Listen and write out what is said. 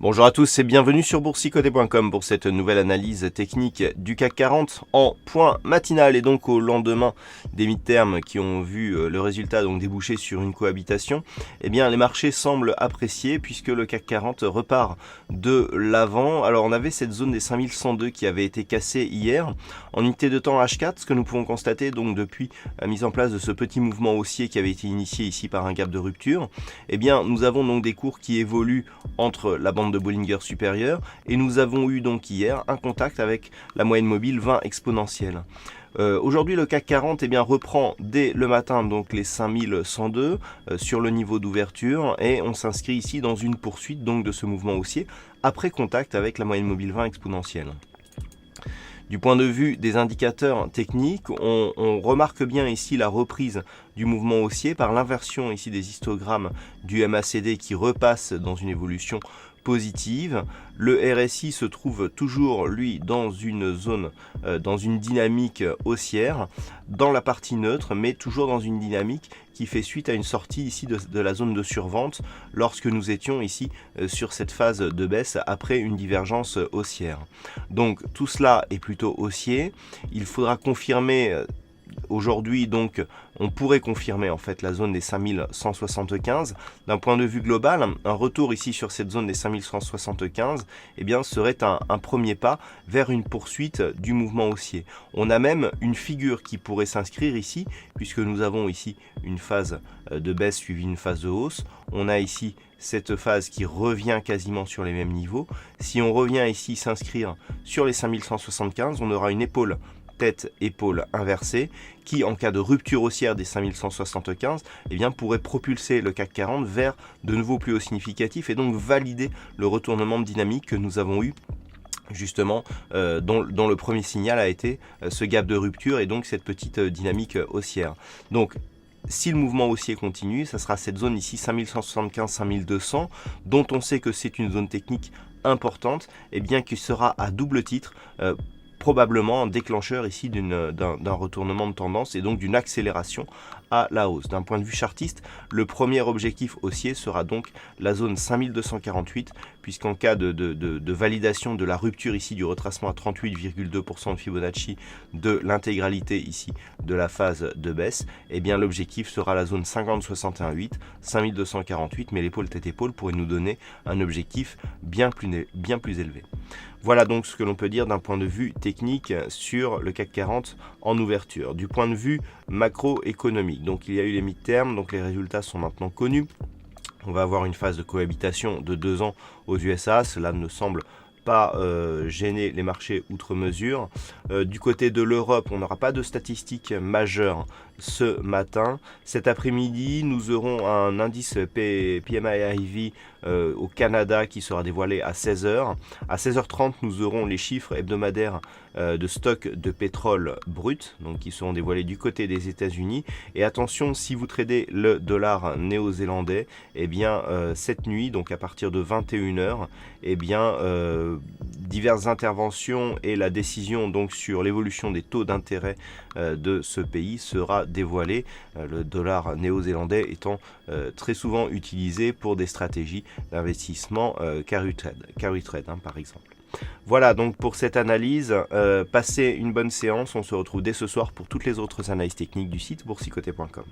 Bonjour à tous et bienvenue sur boursicoté.com pour cette nouvelle analyse technique du CAC 40 en point matinal et donc au lendemain des midterms qui ont vu le résultat donc déboucher sur une cohabitation. Eh bien les marchés semblent apprécier puisque le CAC 40 repart de l'avant. Alors on avait cette zone des 5102 qui avait été cassée hier en unité de temps H4, ce que nous pouvons constater donc depuis la mise en place de ce petit mouvement haussier qui avait été initié ici par un gap de rupture. Eh bien nous avons donc des cours qui évoluent entre la bande de Bollinger supérieure et nous avons eu donc hier un contact avec la moyenne mobile 20 exponentielle. Aujourd'hui le CAC 40 reprend dès le matin donc les 5102 sur le niveau d'ouverture et on s'inscrit ici dans une poursuite donc de ce mouvement haussier après contact avec la moyenne mobile 20 exponentielle. Du point de vue des indicateurs techniques, on remarque bien ici la reprise du mouvement haussier par l'inversion ici des histogrammes du MACD qui repasse dans une évolution positive. Le RSI se trouve toujours lui dans une zone, dans une dynamique haussière, dans la partie neutre, mais toujours dans une dynamique qui fait suite à une sortie ici de la zone de survente lorsque nous étions ici sur cette phase de baisse après une divergence haussière. Donc tout cela est plutôt haussier. Il faudra confirmer aujourd'hui, donc, on pourrait confirmer en fait la zone des 5175. D'un point de vue global, un retour ici sur cette zone des 5175 serait un premier pas vers une poursuite du mouvement haussier. On a même une figure qui pourrait s'inscrire ici, puisque nous avons ici une phase de baisse suivie d'une phase de hausse. On a ici cette phase qui revient quasiment sur les mêmes niveaux. Si on revient ici s'inscrire sur les 5175, on aura une épaule tête-épaule inversée qui, en cas de rupture haussière des 5175, pourrait propulser le CAC 40 vers de nouveaux plus hauts significatifs et donc valider le retournement de dynamique que nous avons eu justement dont le premier signal a été ce gap de rupture et donc cette petite dynamique haussière. Donc si le mouvement haussier continue, ça sera cette zone ici 5175-5200 dont on sait que c'est une zone technique importante qui sera à double titre probablement un déclencheur ici d'un retournement de tendance et donc d'une accélération à la hausse. D'un point de vue chartiste, le premier objectif haussier sera donc la zone 5248, puisqu'en cas de validation de la rupture ici du retracement à 38,2% de Fibonacci de l'intégralité ici de la phase de baisse, l'objectif sera la zone 50,618, 5248, mais l'épaule tête-épaule pourrait nous donner un objectif bien plus élevé. Voilà donc ce que l'on peut dire d'un point de vue technique sur le CAC 40 en ouverture. Du point de vue macroéconomique, donc il y a eu les midterms, donc les résultats sont maintenant connus. On va avoir une phase de cohabitation de 2 ans aux USA, cela ne semble pas gêner les marchés outre mesure. Du côté de l'Europe, on n'aura pas de statistiques majeures ce matin. Cet après-midi, nous aurons un indice PMI au Canada qui sera dévoilé à 16h. À 16h30, nous aurons les chiffres hebdomadaires de stock de pétrole brut, donc qui seront dévoilés du côté des États-Unis. Et attention, si vous tradez le dollar néo-zélandais, cette nuit, donc à partir de 21h, diverses interventions et la décision donc sur l'évolution des taux d'intérêt de ce pays sera dévoilée, le dollar néo-zélandais étant très souvent utilisé pour des stratégies d'investissement carry trade par exemple. Voilà donc pour cette analyse, passez une bonne séance, on se retrouve dès ce soir pour toutes les autres analyses techniques du site boursicoté.com.